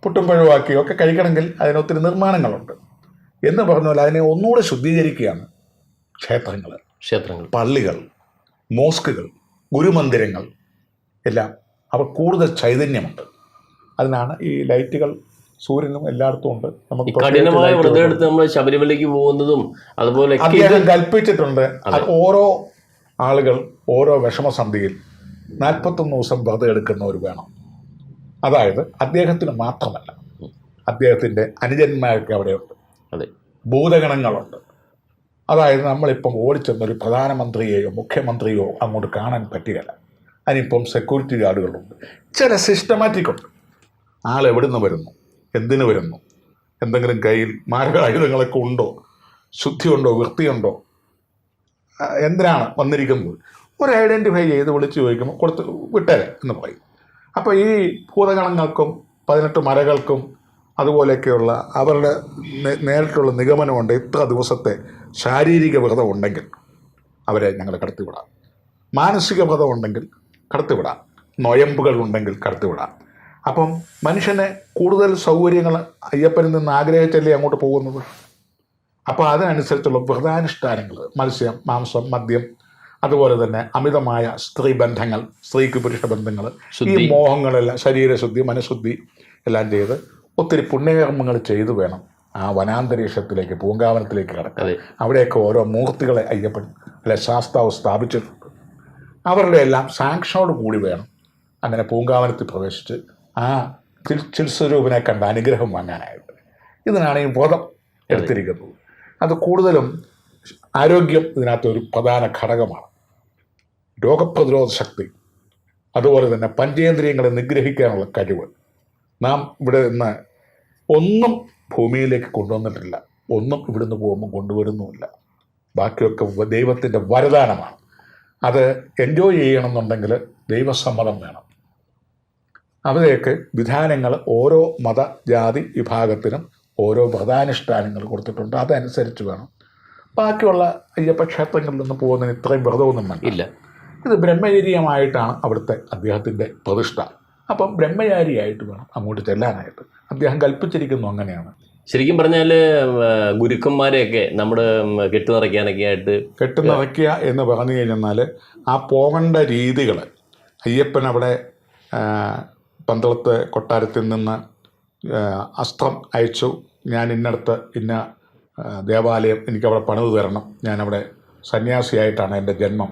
പുട്ടും പഴവുമാക്കി ഒക്കെ കഴിക്കണമെങ്കിൽ അതിനൊത്തിരി നിർമ്മാണങ്ങളുണ്ട്. എന്ന് പറഞ്ഞാൽ അതിനെ ഒന്നുകൂടെ ശുദ്ധീകരിക്കുകയാണ് ക്ഷേത്രങ്ങൾ, പള്ളികൾ, മോസ്കുകൾ, ഗുരുമന്ദിരങ്ങൾ എല്ലാം. അവർ കൂടുതൽ ചൈതന്യമുണ്ട്. അതിനാണ് ഈ ലൈറ്റുകൾ സൂര്യനും എല്ലായിടത്തും ഉണ്ട്. നമുക്ക് കഠിനമായ വ്രതം എടുത്ത് നമ്മൾ ശബരിമലയ്ക്ക് പോകുന്നതും അതുപോലെ അദ്ദേഹം കൽപ്പിച്ചിട്ടുണ്ട്. ഓരോ ആളുകൾ ഓരോ വിഷമസന്ധിയിൽ 41 ദിവസം വ്രതം എടുക്കുന്നവർ വേണം. അതായത് അദ്ദേഹത്തിന് മാത്രമല്ല, അദ്ദേഹത്തിൻ്റെ അനുജന്മാർക്ക് അവിടെയുണ്ട്, ഭൂതഗണങ്ങളുണ്ട്. അതായത് നമ്മളിപ്പം ഓടിച്ചെന്നൊരു പ്രധാനമന്ത്രിയെയോ മുഖ്യമന്ത്രിയോ അങ്ങോട്ട് കാണാൻ പറ്റുകയില്ല. അതിനിപ്പം സെക്യൂരിറ്റി ഗാർഡുകളുണ്ട്. ചില സിസ്റ്റമാറ്റിക് ഉണ്ട്. ആളെവിടുന്ന് വരുന്നു, എന്തിനു വരുന്നു, എന്തെങ്കിലും കയ്യിൽ മാരകായുധങ്ങളൊക്കെ ഉണ്ടോ, ശുദ്ധിയുണ്ടോ, വൃത്തിയുണ്ടോ, എന്തിനാണ് വന്നിരിക്കുന്നത്, ഒരു ഐഡൻറ്റിഫൈ ചെയ്ത് വിളിച്ച് ചോദിക്കുമ്പോൾ കൊടുത്ത് വിട്ടേരെ എന്ന് പറയും. അപ്പോൾ ഈ ഭൂതഗണങ്ങൾക്കും 18 മരകൾക്കും അതുപോലെയൊക്കെയുള്ള അവരുടെ നേരിട്ടുള്ള നിഗമനമുണ്ട്. ഇത്ര ദിവസത്തെ ശാരീരിക വ്രതം ഉണ്ടെങ്കിൽ അവരെ ഞങ്ങൾ കടത്തിവിടാം, മാനസിക വ്രതം ഉണ്ടെങ്കിൽ കടത്തിവിടാം, നൊയമ്പുകൾ ഉണ്ടെങ്കിൽ കടത്തിവിടാം. അപ്പം മനുഷ്യനെ കൂടുതൽ സൗകര്യങ്ങൾ അയ്യപ്പനിൽ നിന്ന് ആഗ്രഹിച്ചല്ലേ അങ്ങോട്ട് പോകുന്നത്. അപ്പോൾ അതിനനുസരിച്ചുള്ള വ്രതാനുഷ്ഠാനങ്ങൾ, മത്സ്യം, മാംസം, മദ്യം, അതുപോലെ തന്നെ അമിതമായ സ്ത്രീ ബന്ധങ്ങൾ, സ്ത്രീക്ക് പുരുഷ ബന്ധങ്ങൾ, ഈ മോഹങ്ങളെല്ലാം, ശരീരശുദ്ധി, മനഃശുദ്ധി എല്ലാം ചെയ്ത് ഒത്തിരി പുണ്യകർമ്മങ്ങൾ ചെയ്തു വേണം ആ വനാന്തരീക്ഷത്തിലേക്ക്, പൂങ്കാവനത്തിലേക്ക് കടക്കാൻ. അവിടെയൊക്കെ ഓരോ മൂർത്തികളെ അയ്യപ്പൻ അല്ലെ ശാസ്താവ് സ്ഥാപിച്ചിട്ടുണ്ട്. അവരുടെ എല്ലാം സാങ്ഷനോട് കൂടി വേണം അങ്ങനെ പൂങ്കാവനത്തിൽ പ്രവേശിച്ച് ആ ചിൽസ്വരൂപിനെ കണ്ട അനുഗ്രഹം വാങ്ങാനായിട്ട്. ഇതിനാണ് ഈ വ്രതം എടുത്തിരിക്കുന്നത്. അത് കൂടുതലും ആരോഗ്യം ഇതിനകത്തൊരു പ്രധാന ഘടകമാണ്. രോഗപ്രതിരോധ ശക്തി, അതുപോലെ തന്നെ പഞ്ചേന്ദ്രിയങ്ങളെ നിഗ്രഹിക്കാനുള്ള കഴിവ്. നാം ഇവിടെ നിന്ന് ഒന്നും ഭൂമിയിലേക്ക് കൊണ്ടുവന്നിട്ടില്ല, ഒന്നും ഇവിടുന്ന് പോകുമ്പോൾ കൊണ്ടുവരുന്നുമില്ല. ബാക്കിയൊക്കെ ദൈവത്തിൻ്റെ വരദാനമാണ്. അത് എൻജോയ് ചെയ്യണമെന്നുണ്ടെങ്കിൽ ദൈവസമ്മതം വേണം. അവിടെയൊക്കെ വിധാനങ്ങൾ ഓരോ മത ജാതി വിഭാഗത്തിനും ഓരോ വ്രതാനുഷ്ഠാനങ്ങൾ കൊടുത്തിട്ടുണ്ട്. അതനുസരിച്ച് വേണം. ബാക്കിയുള്ള അയ്യപ്പ ക്ഷേത്രങ്ങളിലൊന്നും പോകുന്നതിന് ഇത്രയും വ്രതമൊന്നും വേണ്ട. ഇത് ബ്രഹ്മചര്യമായിട്ടാണ് അവിടുത്തെ അദ്ദേഹത്തിൻ്റെ പ്രതിഷ്ഠ. അപ്പം ബ്രഹ്മചാരിയായിട്ട് വേണം അങ്ങോട്ട് ചെല്ലാനായിട്ട്. അദ്ദേഹം കൽപ്പിച്ചിരിക്കുന്നു അങ്ങനെയാണ്. ശരിക്കും പറഞ്ഞാൽ ഗുരുക്കന്മാരെയൊക്കെ നമ്മുടെ കെട്ടുനിറയ്ക്കാനൊക്കെ ആയിട്ട് കെട്ടുനിറയ്ക്കുക എന്ന് പറഞ്ഞു കഴിഞ്ഞാൽ ആ പോകേണ്ട രീതികൾ, അയ്യപ്പൻ അവിടെ പന്തളത്ത് കൊട്ടാരത്തിൽ നിന്ന് അസ്ത്രം അയച്ചു, ഞാൻ ഇന്നടത്ത് ഇന്ന ദേവാലയം എനിക്കവിടെ പണിത് തരണം, ഞാനവിടെ സന്യാസിയായിട്ടാണ് എൻ്റെ ജന്മം,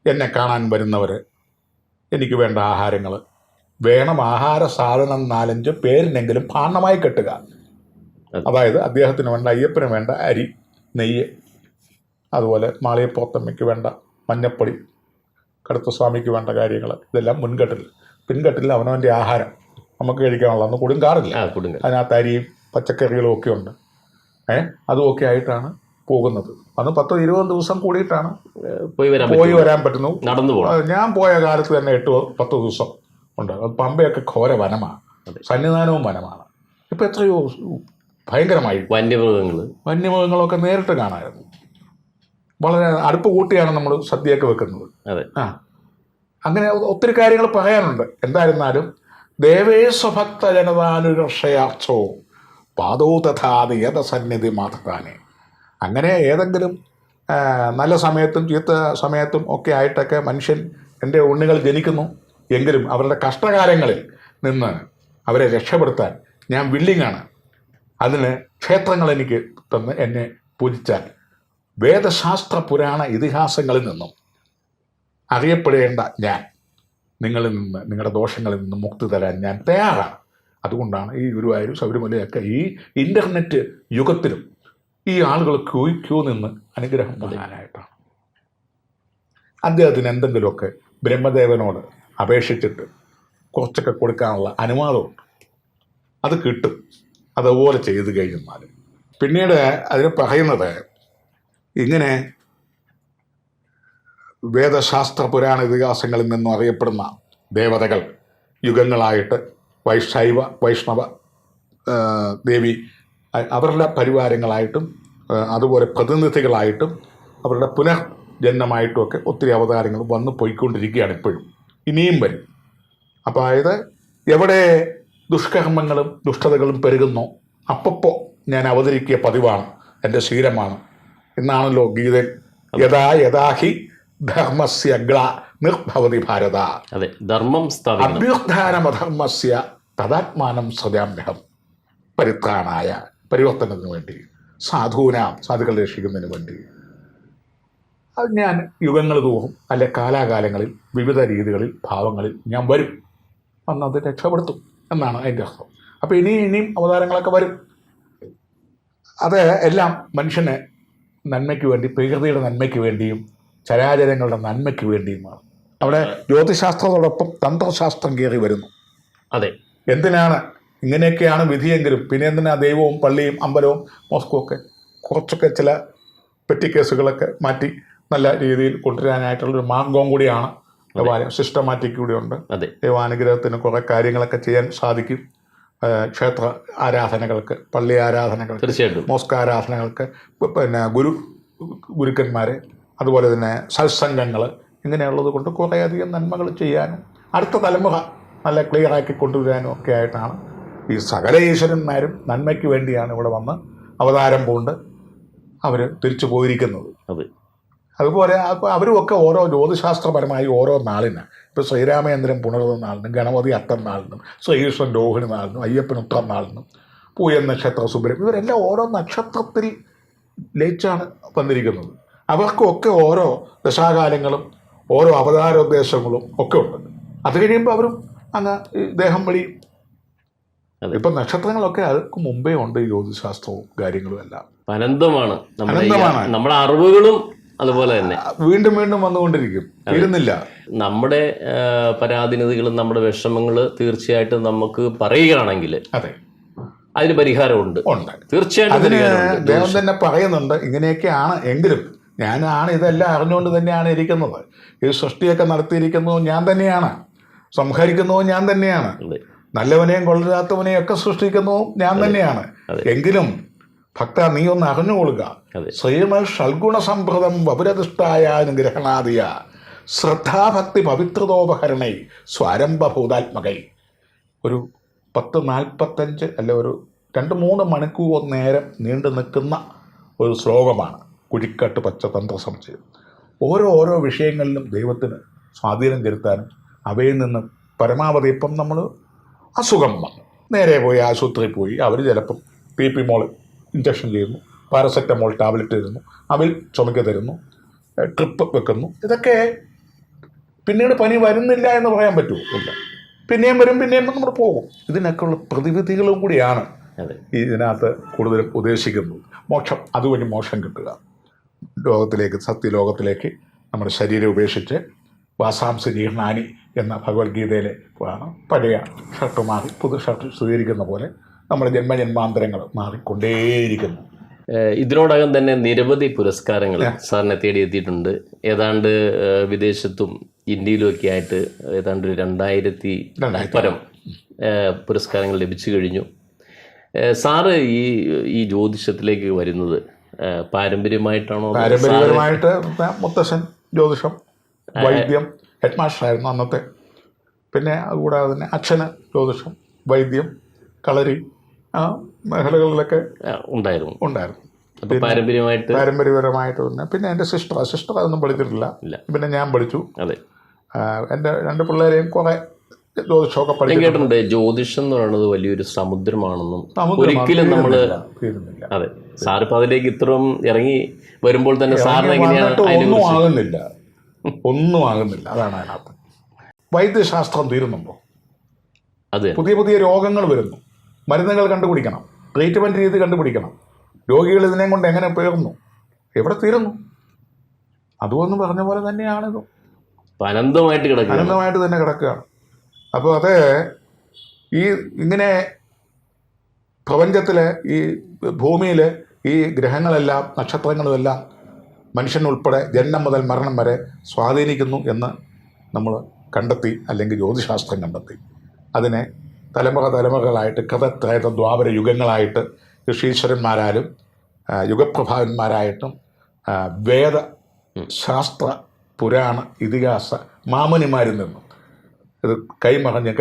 എന്നെ കാണാൻ വരുന്നവർ എനിക്ക് വേണ്ട ആഹാരങ്ങൾ വേണം, ആഹാര സാധനം 4-5 പേരിനെങ്കിലും പാണ്ണമായി കെട്ടുക. അതായത് അദ്ദേഹത്തിന് വേണ്ട, അയ്യപ്പന് വേണ്ട അരി, നെയ്യ്, അതുപോലെ മാളിയപ്പോത്തമ്മയ്ക്ക് വേണ്ട മഞ്ഞപ്പൊടി, കടുത്തസ്വാമിക്ക് വേണ്ട കാര്യങ്ങൾ, ഇതെല്ലാം മുൻകെട്ടിൽ. പിൻകെട്ടിൽ അവനവൻ്റെ ആഹാരം നമുക്ക് കഴിക്കാനുള്ള, അന്ന് കൊടുങ്കാറില്ല, അതിനകത്ത് അരിയും പച്ചക്കറികളും ഒക്കെ ഉണ്ട്. അതുമൊക്കെ ആയിട്ടാണ് പോകുന്നത്. അന്ന് 10-20 ദിവസം കൂടിയിട്ടാണ് പോയി വരാൻ പറ്റുന്നു. ഞാൻ പോയ കാലത്ത് തന്നെ 8-10 ദിവസം ഉണ്ട്. പമ്പയൊക്കെ ഘോര വനമാണ്, സന്നിധാനവും വനമാണ്. ഇപ്പം എത്രയോ ഭയങ്കരമായി വന്യമൃഗങ്ങളൊക്കെ നേരിട്ട് കാണാമായിരുന്നു. വളരെ അടുപ്പ് കൂട്ടിയാണ് നമ്മൾ സദ്യയൊക്കെ വെക്കുന്നത്. അങ്ങനെ ഒത്തിരി കാര്യങ്ങൾ പറയാനുണ്ട്. എന്തായിരുന്നാലും ദേവേശഭക്ത ജനതാനുരക്ഷയാർച്ചോ പാദോ തഥാ സന്നിധി മാതാനെ. അങ്ങനെ ഏതെങ്കിലും നല്ല സമയത്തും ചീത്ത സമയത്തും ഒക്കെ ആയിട്ടൊക്കെ മനുഷ്യൻ, എൻ്റെ ഉണ്ണികൾ ജനിക്കുന്നു എങ്കിലും അവരുടെ കഷ്ടകാലങ്ങളിൽ നിന്ന് അവരെ രക്ഷപ്പെടുത്താൻ ഞാൻ വില്ലിങ്ങാണ്. അതിന് ക്ഷേത്രങ്ങൾ എനിക്ക് തന്ന് എന്നെ പൂജിച്ചാൽ വേദശാസ്ത്ര പുരാണ ഇതിഹാസങ്ങളിൽ നിന്നും അറിയപ്പെടേണ്ട ഞാൻ നിങ്ങളിൽ നിന്ന്, നിങ്ങളുടെ ദോഷങ്ങളിൽ നിന്ന് മുക്തി തരാൻ ഞാൻ തയ്യാറാണ്. അതുകൊണ്ടാണ് ഈ ഗുരുവായൂർ, ശബരിമലയൊക്കെ ഈ ഇൻ്റർനെറ്റ് യുഗത്തിലും ഈ ആളുകൾ ക്യൂ നിന്ന് അനുഗ്രഹം പറയാനായിട്ടാണ്. അദ്ദേഹത്തിന് എന്തെങ്കിലുമൊക്കെ ബ്രഹ്മദേവനോട് അപേക്ഷിച്ചിട്ട് കുറച്ചൊക്കെ കൊടുക്കാനുള്ള അനുവാദമുണ്ട്. അത് കിട്ടും, അതുപോലെ ചെയ്തു കഴിഞ്ഞാൽ. പിന്നീട് അതിന് പറയുന്നത് ഇങ്ങനെ വേദശാസ്ത്ര പുരാണ ഇതിഹാസങ്ങളിൽ നിന്നും അറിയപ്പെടുന്ന ദേവതകൾ യുഗങ്ങളായിട്ട് വൈഷ്ണവ ദേവി അവരുടെ പരിവാരങ്ങളായിട്ടും അതുപോലെ പ്രതിനിധികളായിട്ടും അവരുടെ പുനർജന്മമായിട്ടുമൊക്കെ ഒത്തിരി അവതാരങ്ങൾ വന്നു പോയിക്കൊണ്ടിരിക്കുകയാണ് ഇപ്പോഴും, ഇനിയും വരും. അപ്പോൾ അതായത് എവിടെ ദുഷ്കർമ്മങ്ങളും ദുഷ്ടതകളും പെരുകുന്നോ അപ്പപ്പോൾ ഞാൻ അവതരിക്കിയ പതിവാണ്, എൻ്റെ ശീലമാണ് എന്നാണല്ലോ ഗീതൻ യഥാ യഥാഹി ധർമ്മസ്യ ഗ്ല നിർഭവതി ഭാരത. അഭ്യുത്ഥാനമധർമ്മസ്യ തദാത്മാനം സദാമ്യഹം. പരിത്രാണായ, പരിവർത്തനത്തിന് വേണ്ടി, സാധുക്കളെ രക്ഷിക്കുന്നതിന് വേണ്ടി അത് ഞാൻ യുഗങ്ങൾ തോറും അല്ലെ കാലാകാലങ്ങളിൽ വിവിധ രീതികളിൽ ഭാവങ്ങളിൽ ഞാൻ വരും, വന്നത് രക്ഷപ്പെടുത്തും എന്നാണ് അതിൻ്റെ അർത്ഥം. അപ്പോൾ ഇനിയും അവതാരങ്ങളൊക്കെ വരും. അത് എല്ലാം മനുഷ്യന് നന്മയ്ക്ക് വേണ്ടി, പ്രകൃതിയുടെ നന്മയ്ക്ക് വേണ്ടിയും ചരാചരങ്ങളുടെ നന്മയ്ക്ക് വേണ്ടിയുമാണ്. അവിടെ ജ്യോതിശാസ്ത്രത്തോടൊപ്പം തന്ത്രശാസ്ത്രം കയറി വരുന്നു. എന്തിനാണ് ഇങ്ങനെയൊക്കെയാണ് വിധിയെങ്കിലും പിന്നെ എന്തിനാ ദൈവവും പള്ളിയും അമ്പലവും മോസ്കും ഒക്കെ കുറച്ചൊക്കെ ചില പെറ്റി കേസുകളൊക്കെ മാറ്റി നല്ല രീതിയിൽ കൊണ്ടുവരാനായിട്ടുള്ളൊരു മാർഗവും കൂടിയാണ്. സിസ്റ്റമാറ്റിക് കൂടിയുണ്ട്. ദൈവാനുഗ്രഹത്തിന് കുറേ കാര്യങ്ങളൊക്കെ ചെയ്യാൻ സാധിക്കും. ക്ഷേത്ര ആരാധനകൾക്ക്, പള്ളി ആരാധനകൾക്ക്, തീർച്ചയായിട്ടും മോസ്ക് ആരാധനകൾക്ക്, പിന്നെ ഗുരുക്കന്മാരെ, അതുപോലെ തന്നെ സത്സംഗങ്ങൾ, ഇങ്ങനെയുള്ളത് കൊണ്ട് കുറേയധികം നന്മകൾ ചെയ്യാനും അടുത്ത തലമുറ നല്ല ക്ലിയറാക്കി കൊണ്ടുവരാനും ഒക്കെ ആയിട്ടാണ് ഈ സകല ഈശ്വരന്മാരും നന്മയ്ക്ക് വേണ്ടിയാണ് ഇവിടെ വന്ന് അവതാരം പൂണ്ട് അവർ തിരിച്ചു പോയിരിക്കുന്നത്. അതുപോലെ അവരുമൊക്കെ ഓരോ ജ്യോതിശാസ്ത്രപരമായി ഓരോ നാളിന്, ഇപ്പോൾ ശ്രീരാമചന്ദ്രൻ പുണർന്ന നാളിനും, ഗണപതി അത്തം നാളിനും, ശ്രീകൃഷ്ണൻ രോഹിണി നാളിനും, അയ്യപ്പൻ ഉത്രം നാളിനും, പൂയൻ നക്ഷത്ര സുബ്രഹ്മണ്യം, ഇവരെല്ലാം ഓരോ നക്ഷത്രത്തിൽ ലയിച്ചാണ് വന്നിരിക്കുന്നത്. അവർക്കൊക്കെ ഓരോ ദശാകാലങ്ങളും ഓരോ അവതാരോദ്ദേശങ്ങളും ഒക്കെ ഉണ്ട്. അത് കഴിയുമ്പോൾ അവരും അങ്ങ് ദേഹം വഴി. ഇപ്പം നക്ഷത്രങ്ങളൊക്കെ അതിന് മുമ്പേ ഉണ്ട്. ഈ ജ്യോതിശാസ്ത്രവും കാര്യങ്ങളും എല്ലാം അനന്തമാണ്. നമ്മുടെ അറിവുകളും അതുപോലെ തന്നെ വീണ്ടും വീണ്ടും വന്നുകൊണ്ടിരിക്കും, തീരുന്നില്ല. നമ്മുടെ പരാധീനതകളും നമ്മുടെ വിഷമങ്ങൾ തീർച്ചയായിട്ടും നമുക്ക് പറയുകയാണെങ്കിൽ അതിന് പരിഹാരമുണ്ട്. തീർച്ചയായിട്ടും അതിന് ദൈവം തന്നെ പറയുന്നുണ്ട്. ഇങ്ങനെയൊക്കെയാണ് എങ്കിലും ഞാനാണ് ഇതെല്ലാം അറിഞ്ഞുകൊണ്ട് തന്നെയാണ് ഇരിക്കുന്നത്. ഈ സൃഷ്ടിയൊക്കെ നടത്തിയിരിക്കുന്നതും ഞാൻ തന്നെയാണ്, സംഹരിക്കുന്നതും ഞാൻ തന്നെയാണ്, നല്ലവനെയും കൊള്ളരാത്തവനെയും ഒക്കെ സൃഷ്ടിക്കുന്നതും ഞാൻ തന്നെയാണ്. എങ്കിലും ഭക്ത നീ ഒന്ന് അറിഞ്ഞുകൊള്ളുക, ശ്രീമൽ ഷൽഗുണസംഭൃതം വപുരതിഷ്ഠായാനുഗ്രഹണാദിയ ശ്രദ്ധാഭക്തി പവിത്രതോപകരണൈ സ്വാരംഭഭൂതാത്മകൈ. ഒരു 10-45 അല്ല ഒരു 2-3 മണിക്കൂർ നേരം നീണ്ടു നിൽക്കുന്ന ഒരു ശ്ലോകമാണ് കുഴിക്കാട്ട് പച്ചതന്ത്ര സംശയം. ഓരോ വിഷയങ്ങളിലും ദൈവത്തിന് സ്വാധീനം ചെലുത്താനും അവയിൽ നിന്ന് പരമാവധി, ഇപ്പം നമ്മൾ അസുഖം വന്നു നേരെ പോയി ആശുപത്രിയിൽ പോയി അവർ ചിലപ്പം PP മോൾ ഇഞ്ചക്ഷൻ ചെയ്യുന്നു, പാരസെറ്റമോൾ ടാബ്ലറ്റ് തരുന്നു, അവൽ ചുമക്ക് തരുന്നു, ട്രിപ്പ് വെക്കുന്നു. ഇതൊക്കെ പിന്നീട് പനി വരുന്നില്ല എന്ന് പറയാൻ പറ്റുമോ? ഇല്ല. പിന്നെയും വരും, പിന്നെയും നമ്മൾ പോകും. ഇതിനൊക്കെയുള്ള പ്രതിവിധികളും കൂടിയാണ് ഇതിനകത്ത് കൂടുതലും ഉദ്ദേശിക്കുന്നത്. മോക്ഷം, അതുവഴി മോക്ഷം കിട്ടുക, ലോകത്തിലേക്ക്, സത്യലോകത്തിലേക്ക് നമ്മുടെ ശരീരം ഉപേക്ഷിച്ച് വാസാംസ ജീർണാനി എന്ന ഭഗവത്ഗീതയിലെ പഴയ ഷർട്ട് മാറി പുതു ഷർട്ട് സ്വീകരിക്കുന്ന പോലെ നമ്മുടെ ജന്മജന്മാന്തരങ്ങൾ മാറിക്കൊണ്ടേയിരിക്കുന്നു. ഇതിനോടകം തന്നെ നിരവധി പുരസ്കാരങ്ങൾ സാറിനെ തേടിയെത്തിയിട്ടുണ്ട്. ഏതാണ്ട് വിദേശത്തും ഇന്ത്യയിലുമൊക്കെ ആയിട്ട് ഏതാണ്ട് 2000 പരം പുരസ്കാരങ്ങൾ ലഭിച്ചു കഴിഞ്ഞു. സാറ് ഈ ജ്യോതിഷത്തിലേക്ക് വരുന്നത് പാരമ്പര്യമായിട്ടാണോ? പാരമ്പര്യപരമായിട്ട് മുത്തശ്ശൻ ജ്യോതിഷം, വൈദ്യം, ഹെഡ് മാസ്റ്റർ ആയിരുന്നു അന്നത്തെ. പിന്നെ അതുകൂടാതെ തന്നെ അച്ഛന് ജ്യോതിഷം, വൈദ്യം, കളരി മേഖലകളിലൊക്കെ ഉണ്ടായിരുന്നു. പാരമ്പര്യപരമായിട്ട് തന്നെ. പിന്നെ എൻ്റെ സിസ്റ്റർ അതൊന്നും പഠിച്ചിട്ടില്ല. പിന്നെ ഞാൻ പഠിച്ചു. എൻ്റെ 2 പിള്ളേരെയും കുറെ ജ്യോതിഷമൊക്കെ പഠിച്ചിട്ടുണ്ട്. ജ്യോതിഷം എന്ന് പറയുന്നത് വലിയൊരു സമുദ്രമാണെന്നും ഒരിക്കലും നമ്മള് അതെ സാറിപ്പോ അതിലേക്ക് ഇത്രയും ഇറങ്ങി വരുമ്പോൾ തന്നെ സാറിന് എങ്ങനെയാണ്? ഒന്നും ആകുന്നില്ല. അതാണ് അതിനകത്ത്. വൈദ്യശാസ്ത്രം തീരുന്നുണ്ടോ? അതെ, പുതിയ പുതിയ രോഗങ്ങൾ വരുന്നു, മരുന്നുകൾ കണ്ടുപിടിക്കണം, ട്രീറ്റ്മെൻറ്റ് രീതി കണ്ടുപിടിക്കണം. രോഗികൾ ഇതിനെ കൊണ്ട് എങ്ങനെ പേർന്നു, എവിടെ തീരുന്നു? അതുമെന്ന് പറഞ്ഞ പോലെ തന്നെയാണിത്. അനന്തമായിട്ട് തന്നെ കിടക്കുകയാണ്. അപ്പോൾ അത് ഇങ്ങനെ പ്രപഞ്ചത്തിലെ ഈ ഭൂമിയിലെ ഈ ഗ്രഹങ്ങളെല്ലാം നക്ഷത്രങ്ങളുമെല്ലാം മനുഷ്യനുൾപ്പെടെ ജനനം മുതൽ മരണം വരെ സ്വാധീനിക്കുന്നു എന്ന് നമ്മൾ കണ്ടെത്തി, അല്ലെങ്കിൽ ജ്യോതിശാസ്ത്രം കണ്ടെത്തി. അതിനെ തലമുറകളായിട്ട് കൃതത്രേത ദ്വാപര യുഗങ്ങളായിട്ട് ഋഷീശ്വരന്മാരാലും യുഗപ്രഭാവന്മാരായിട്ടും വേദ ശാസ്ത്ര പുരാണ ഇതിഹാസ മാമുനിമാരിൽ നിന്നും ഇത് കൈമറഞ്ഞ്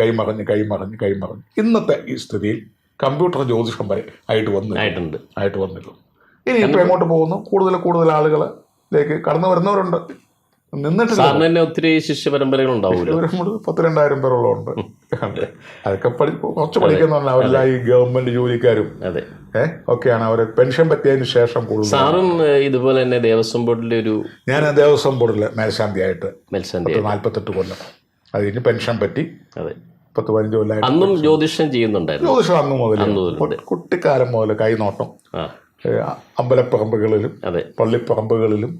ഇന്നത്തെ ഈ സ്ഥിതിയിൽ കമ്പ്യൂട്ടർ ജ്യോതിഷം വരെ ആയിട്ട് വന്നിട്ടുണ്ട്. ഇനി ഇപ്പോൾ എങ്ങോട്ട് പോകുന്നു? കൂടുതൽ ആളുകളിലേക്ക് കടന്നു വരുന്നവരുണ്ട്. നിന്നിട്ട് ഒത്തിരി ശിഷ്യ പരമ്പരകളുണ്ടാവും. 10,000-2,000 പേരുള്ളതുണ്ട്. അതൊക്കെ കുറച്ച് പഠിക്കുന്നുണ്ട്. അവരെല്ലാം ഈ ഗവൺമെന്റ് ജോലിക്കാരും ഒക്കെയാണ്. അവർ പെൻഷൻ പറ്റിയതിന് ശേഷം കൂടുതൽ. സാറും ഇതുപോലെ തന്നെ ദേവസ്വം ബോർഡിലെ ഞാൻ ദേവസ്വം ബോർഡിലെ മേൽശാന്തിയായിട്ട് 48 കൊല്ലം. അത് ഇനി പെൻഷൻ പറ്റി 10-15 കൊല്ലം. അന്നും ജ്യോതിഷം ചെയ്യുന്നുണ്ടായിരുന്നു. ജ്യോതിഷം അന്ന് മുതൽ, കുട്ടിക്കാലം മുതൽ കൈനോട്ടം അമ്പലപ്പറമ്പുകളിലും പള്ളിപ്പറമ്പുകളിലും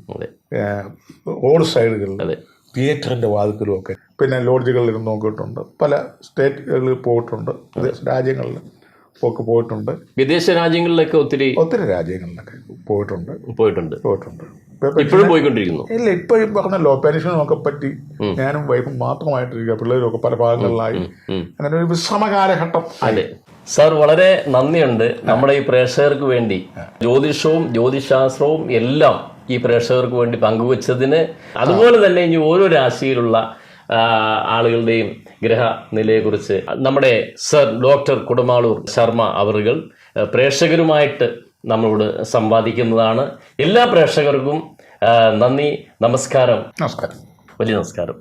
റോഡ് സൈഡുകളിലും തിയേറ്ററിൻ്റെ വാതിക്കലും ഒക്കെ, പിന്നെ ലോഡ്ജുകളിലും നോക്കിയിട്ടുണ്ട്. പല സ്റ്റേറ്റുകളിൽ പോയിട്ടുണ്ട്, വിദേശ രാജ്യങ്ങളിൽ ഒക്കെ പോയിട്ടുണ്ട്. വിദേശ രാജ്യങ്ങളിലൊക്കെ ഒത്തിരി രാജ്യങ്ങളിലൊക്കെ പോയിട്ടുണ്ട്. ഇപ്പോഴും പോയിക്കൊണ്ടിരിക്കുന്നു. ഇല്ല, ഇപ്പോഴും പറഞ്ഞല്ലോ പെൻഷനൊക്കെ പറ്റി ഞാനും വൈഫും മാത്രമായിട്ടിരിക്കുക. പിള്ളേരൊക്കെ പല ഭാഗങ്ങളിലായി. അങ്ങനെ ഒരു വിശ്രമ കാലഘട്ടം. അതെ സാർ, വളരെ നന്ദിയുണ്ട് നമ്മുടെ ഈ പ്രേക്ഷകർക്ക് വേണ്ടി ജ്യോതിഷവും ജ്യോതിശാസ്ത്രവും എല്ലാം ഈ പ്രേക്ഷകർക്ക് വേണ്ടി പങ്കുവച്ചതിന്. അതുപോലെ തന്നെ ഇനി ഓരോ രാശിയിലുള്ള ആളുകളുടെയും ഗ്രഹനിലയെക്കുറിച്ച് നമ്മുടെ സർ ഡോക്ടർ കുടമാളൂർ ശർമ്മ അവറുകൾ പ്രേക്ഷകരുമായിട്ട് നമ്മളോട് സംവാദിക്കുന്നതാണ്. എല്ലാ പ്രേക്ഷകർക്കും നന്ദി, നമസ്കാരം. നമസ്കാരം, വലിയ നമസ്കാരം.